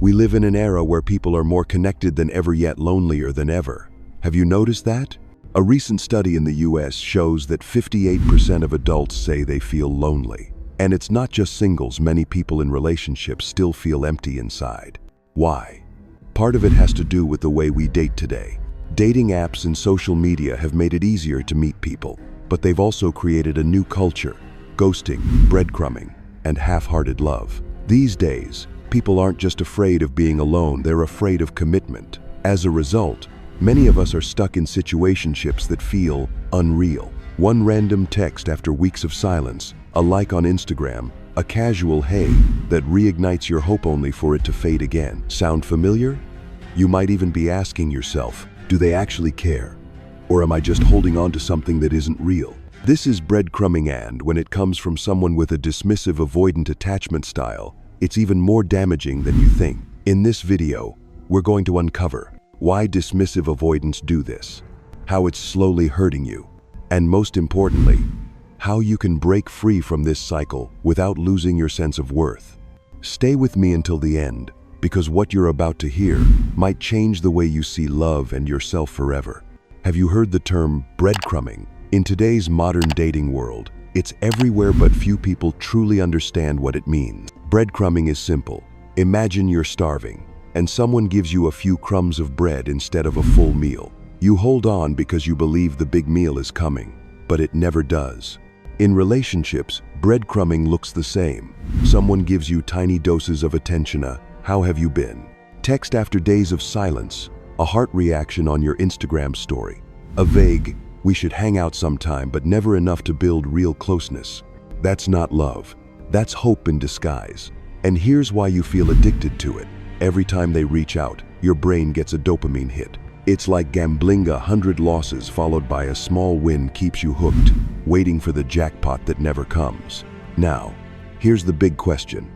We live in an era where people are more connected than ever yet lonelier than ever. Have you noticed that? A recent study in the US shows that 58% of adults say they feel lonely. And it's not just singles, many people in relationships still feel empty inside. Why? Part of it has to do with the way we date today. Dating apps and social media have made it easier to meet people, but they've also created a new culture: ghosting, breadcrumbing, and half-hearted love. These days, people aren't just afraid of being alone, they're afraid of commitment. As a result, many of us are stuck in situationships that feel unreal. One random text after weeks of silence, a like on Instagram, a casual hey that reignites your hope only for it to fade again. Sound familiar? You might even be asking yourself, do they actually care? Or am I just holding on to something that isn't real? This is breadcrumbing, and when it comes from someone with a dismissive avoidant attachment style, it's even more damaging than you think. In this video, we're going to uncover why dismissive avoidants do this, how it's slowly hurting you, and most importantly, how you can break free from this cycle without losing your sense of worth. Stay with me until the end, because what you're about to hear might change the way you see love and yourself forever. Have you heard the term breadcrumbing? In today's modern dating world, it's everywhere, but few people truly understand what it means. Breadcrumbing is simple. Imagine you're starving, and someone gives you a few crumbs of bread instead of a full meal. You hold on because you believe the big meal is coming, but it never does. In relationships, breadcrumbing looks the same. Someone gives you tiny doses of attention, a "how have you been?" text after days of silence, a heart reaction on your Instagram story, a vague "we should hang out sometime," but never enough to build real closeness. That's not love. That's hope in disguise. And here's why you feel addicted to it. Every time they reach out, your brain gets a dopamine hit. It's like gambling. 100 losses followed by a small win keeps you hooked, waiting for the jackpot that never comes. Now, here's the big question.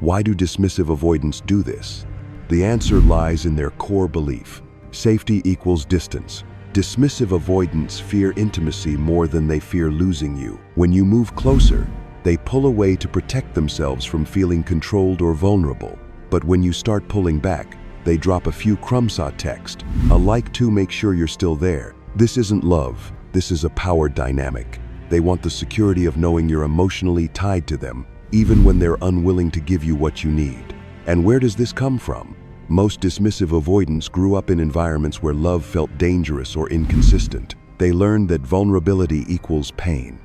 Why do dismissive avoidants do this? The answer lies in their core belief. Safety equals distance. Dismissive avoidants fear intimacy more than they fear losing you. When you move closer, they pull away to protect themselves from feeling controlled or vulnerable. But when you start pulling back, they drop a few crumbs text, a like to make sure you're still there. This isn't love, this is a power dynamic. They want the security of knowing you're emotionally tied to them, even when they're unwilling to give you what you need. And where does this come from? Most dismissive avoidants grew up in environments where love felt dangerous or inconsistent. They learned that vulnerability equals pain.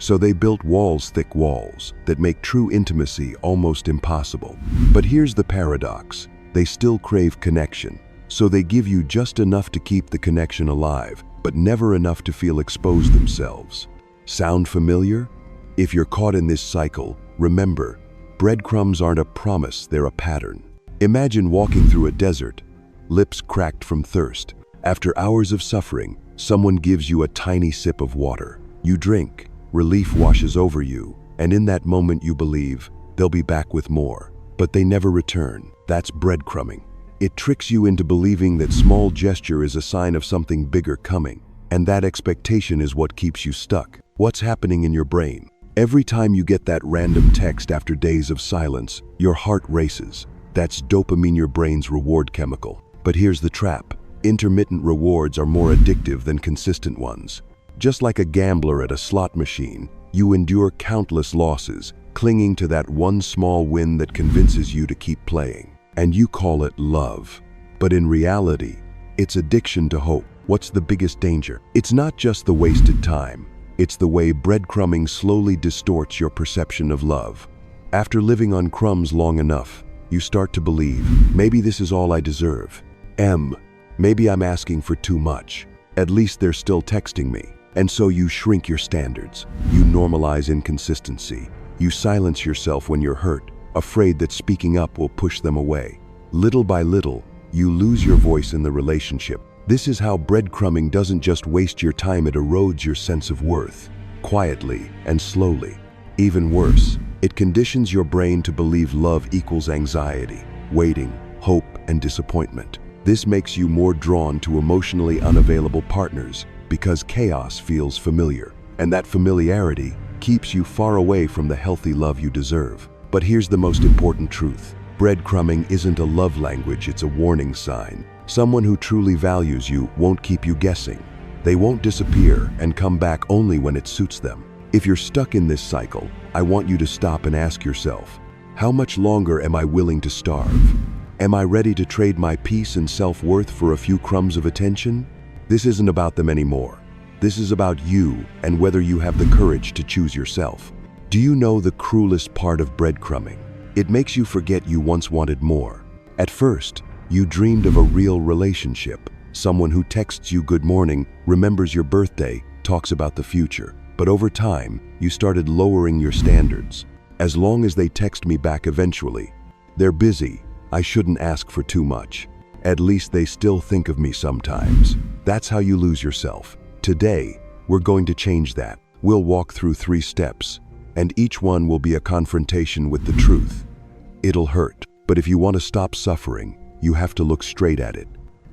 So they built walls, thick walls, that make true intimacy almost impossible. But here's the paradox. They still crave connection. So they give you just enough to keep the connection alive, but never enough to feel exposed themselves. Sound familiar? If you're caught in this cycle, remember, breadcrumbs aren't a promise, they're a pattern. Imagine walking through a desert, lips cracked from thirst. After hours of suffering, someone gives you a tiny sip of water. You drink. Relief washes over you, and in that moment you believe they'll be back with more. But they never return. That's breadcrumbing. It tricks you into believing that small gesture is a sign of something bigger coming, and that expectation is what keeps you stuck. What's happening in your brain? Every time you get that random text after days of silence, your heart races. That's dopamine, your brain's reward chemical. But here's the trap. Intermittent rewards are more addictive than consistent ones. Just like a gambler at a slot machine, you endure countless losses, clinging to that one small win that convinces you to keep playing. And you call it love. But in reality, it's addiction to hope. What's the biggest danger? It's not just the wasted time. It's the way breadcrumbing slowly distorts your perception of love. After living on crumbs long enough, you start to believe, maybe this is all I deserve. Maybe I'm asking for too much. At least they're still texting me. And so you shrink your standards. You normalize inconsistency. You silence yourself when you're hurt, afraid that speaking up will push them away. Little by little, you lose your voice in the relationship. This is how breadcrumbing doesn't just waste your time, it erodes your sense of worth, quietly and slowly. Even worse, it conditions your brain to believe love equals anxiety, waiting, hope, and disappointment. This makes you more drawn to emotionally unavailable partners because chaos feels familiar, and that familiarity keeps you far away from the healthy love you deserve. But here's the most important truth. Breadcrumbing isn't a love language, it's a warning sign. Someone who truly values you won't keep you guessing. They won't disappear and come back only when it suits them. If you're stuck in this cycle, I want you to stop and ask yourself, how much longer am I willing to starve? Am I ready to trade my peace and self-worth for a few crumbs of attention? This isn't about them anymore. This is about you and whether you have the courage to choose yourself. Do you know the cruelest part of breadcrumbing? It makes you forget you once wanted more. At first, you dreamed of a real relationship, someone who texts you good morning, remembers your birthday, talks about the future. But over time, you started lowering your standards. As long as they text me back eventually. They're busy. I shouldn't ask for too much. At least they still think of me sometimes. That's how you lose yourself. Today, we're going to change that. We'll walk through 3 steps, and each one will be a confrontation with the truth. It'll hurt, but if you want to stop suffering, you have to look straight at it.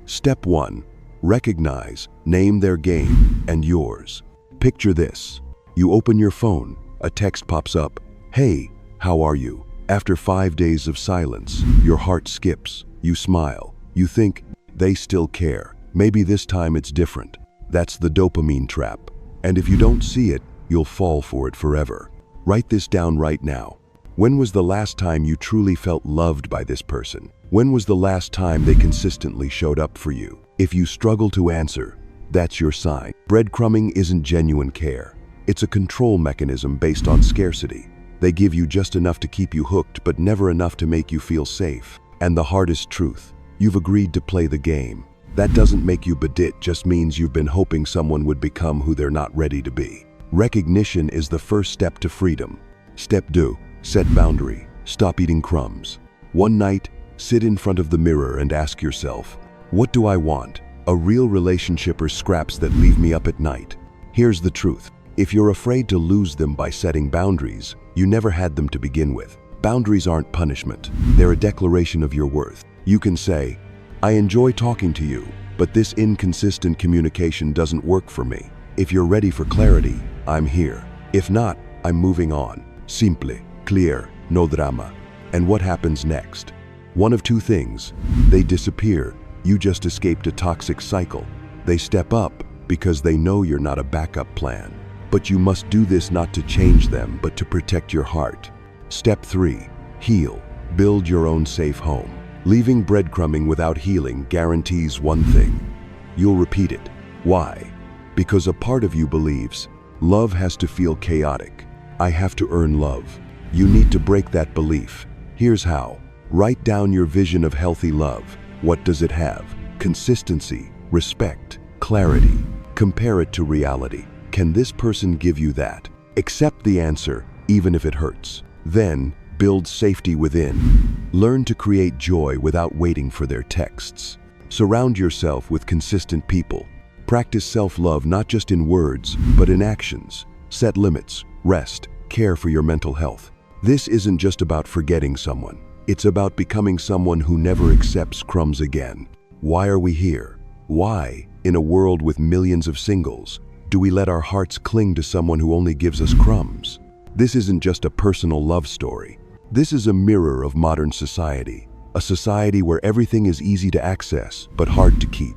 Step 1. Recognize, name their game and yours. Picture this. You open your phone, a text pops up. Hey, how are you? After 5 days of silence, your heart skips. You smile. You think, they still care. Maybe this time it's different. That's the dopamine trap. And if you don't see it, you'll fall for it forever. Write this down right now. When was the last time you truly felt loved by this person? When was the last time they consistently showed up for you? If you struggle to answer, that's your sign. Breadcrumbing isn't genuine care. It's a control mechanism based on scarcity. They give you just enough to keep you hooked, but never enough to make you feel safe. And the hardest truth, you've agreed to play the game. That doesn't make you badit, just means you've been hoping someone would become who they're not ready to be. Recognition is the first step to freedom. Step 2, set boundary. Stop eating crumbs. One night, sit in front of the mirror and ask yourself, what do I want? A real relationship or scraps that leave me up at night? Here's the truth. If you're afraid to lose them by setting boundaries, you never had them to begin with. Boundaries aren't punishment. They're a declaration of your worth. You can say, I enjoy talking to you, but this inconsistent communication doesn't work for me. If you're ready for clarity, I'm here. If not, I'm moving on. Simple, clear, no drama. And what happens next? One of 2 things. They disappear. You just escaped a toxic cycle. They step up because they know you're not a backup plan. But you must do this not to change them, but to protect your heart. Step 3, heal. Build your own safe home. Leaving breadcrumbing without healing guarantees one thing. You'll repeat it. Why? Because a part of you believes, love has to feel chaotic. I have to earn love. You need to break that belief. Here's how. Write down your vision of healthy love. What does it have? Consistency, respect, clarity. Compare it to reality. Can this person give you that? Accept the answer, even if it hurts. Then, build safety within. Learn to create joy without waiting for their texts. Surround yourself with consistent people. Practice self-love not just in words, but in actions. Set limits, rest, care for your mental health. This isn't just about forgetting someone. It's about becoming someone who never accepts crumbs again. Why are we here? Why, in a world with millions of singles, do we let our hearts cling to someone who only gives us crumbs? This isn't just a personal love story. This is a mirror of modern society, a society where everything is easy to access but hard to keep.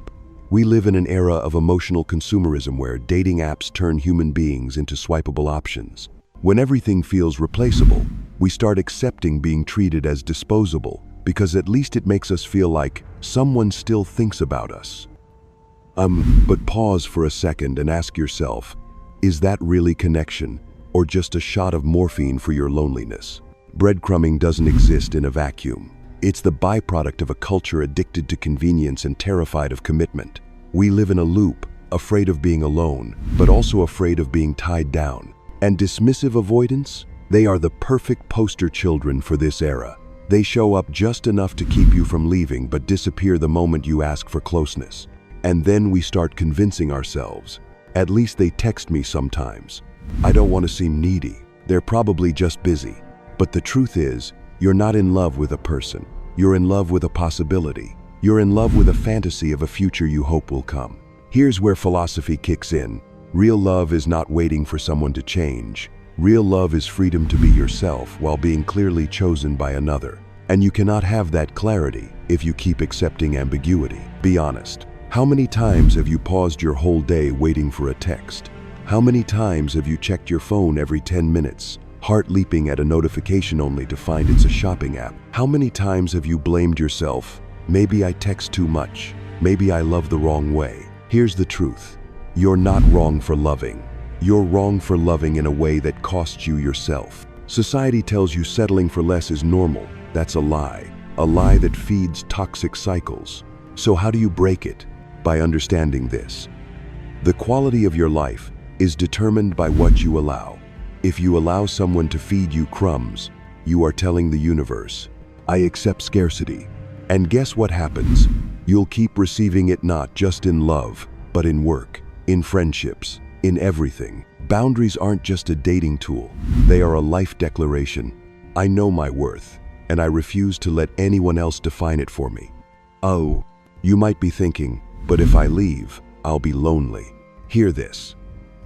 We live in an era of emotional consumerism where dating apps turn human beings into swipeable options. When everything feels replaceable, we start accepting being treated as disposable because at least it makes us feel like someone still thinks about us. But pause for a second and ask yourself, is that really connection or just a shot of morphine for your loneliness? Breadcrumbing doesn't exist in a vacuum. It's the byproduct of a culture addicted to convenience and terrified of commitment. We live in a loop, afraid of being alone, but also afraid of being tied down. And dismissive avoidants? They are the perfect poster children for this era. They show up just enough to keep you from leaving, but disappear the moment you ask for closeness. And then we start convincing ourselves, at least they text me sometimes. I don't want to seem needy. They're probably just busy. But the truth is, you're not in love with a person. You're in love with a possibility. You're in love with a fantasy of a future you hope will come. Here's where philosophy kicks in. Real love is not waiting for someone to change. Real love is freedom to be yourself while being clearly chosen by another. And you cannot have that clarity if you keep accepting ambiguity. Be honest. How many times have you paused your whole day waiting for a text? How many times have you checked your phone every 10 minutes, heart leaping at a notification only to find it's a shopping app? How many times have you blamed yourself? Maybe I text too much. Maybe I love the wrong way. Here's the truth. You're not wrong for loving. You're wrong for loving in a way that costs you yourself. Society tells you settling for less is normal. That's a lie that feeds toxic cycles. So how do you break it? By understanding this. The quality of your life is determined by what you allow. If you allow someone to feed you crumbs, you are telling the universe, I accept scarcity. And guess what happens? You'll keep receiving it, not just in love, but in work, in friendships, in everything. Boundaries aren't just a dating tool. They are a life declaration. I know my worth, and I refuse to let anyone else define it for me. Oh, you might be thinking, but if I leave, I'll be lonely. Hear this.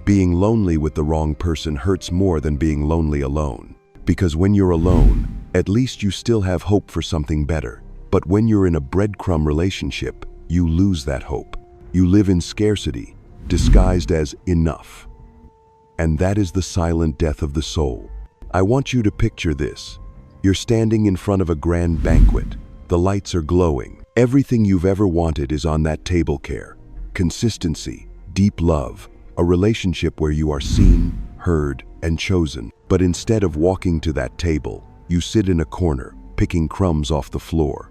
Being lonely with the wrong person hurts more than being lonely alone. Because when you're alone, at least you still have hope for something better. But when you're in a breadcrumb relationship, you lose that hope. You live in scarcity, disguised as enough. And that is the silent death of the soul. I want you to picture this. You're standing in front of a grand banquet. The lights are glowing. Everything you've ever wanted is on that table. Care, consistency, deep love, a relationship where you are seen, heard, and chosen. But instead of walking to that table, you sit in a corner, picking crumbs off the floor.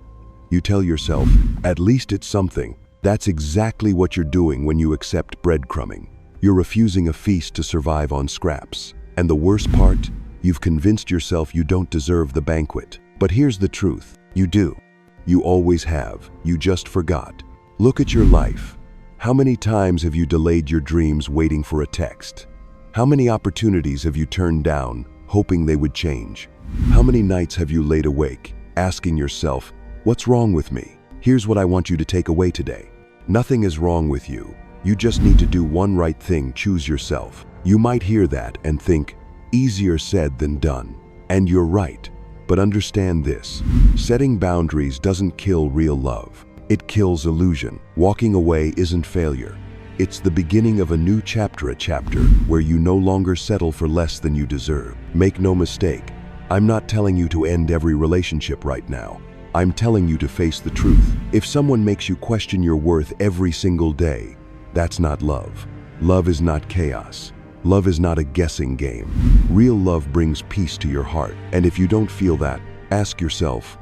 You tell yourself, at least it's something. That's exactly what you're doing when you accept breadcrumbing. You're refusing a feast to survive on scraps. And the worst part, you've convinced yourself you don't deserve the banquet. But here's the truth. You do. You always have. You just forgot. Look at your life. How many times have you delayed your dreams waiting for a text? How many opportunities have you turned down, hoping they would change? How many nights have you laid awake, asking yourself, what's wrong with me? Here's what I want you to take away today. Nothing is wrong with you. You just need to do one right thing. Choose yourself. You might hear that and think, easier said than done. And you're right. But understand this. Setting boundaries doesn't kill real love. It kills illusion. Walking away isn't failure. It's the beginning of a new chapter, a chapter where you no longer settle for less than you deserve. Make no mistake, I'm not telling you to end every relationship right now. I'm telling you to face the truth. If someone makes you question your worth every single day, that's not love. Love is not chaos. Love is not a guessing game. Real love brings peace to your heart. And if you don't feel that, ask yourself,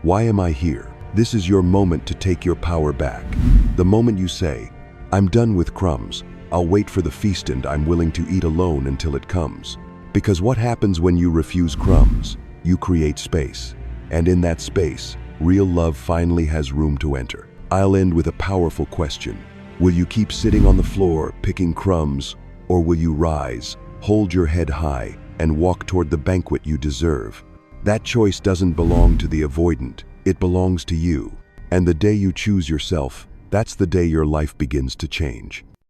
why am I here? This is your moment to take your power back. The moment you say, I'm done with crumbs. I'll wait for the feast and I'm willing to eat alone until it comes. Because what happens when you refuse crumbs? You create space. And in that space, real love finally has room to enter. I'll end with a powerful question. Will you keep sitting on the floor, picking crumbs, or will you rise, hold your head high, and walk toward the banquet you deserve? That choice doesn't belong to the avoidant. It belongs to you. And the day you choose yourself, that's the day your life begins to change.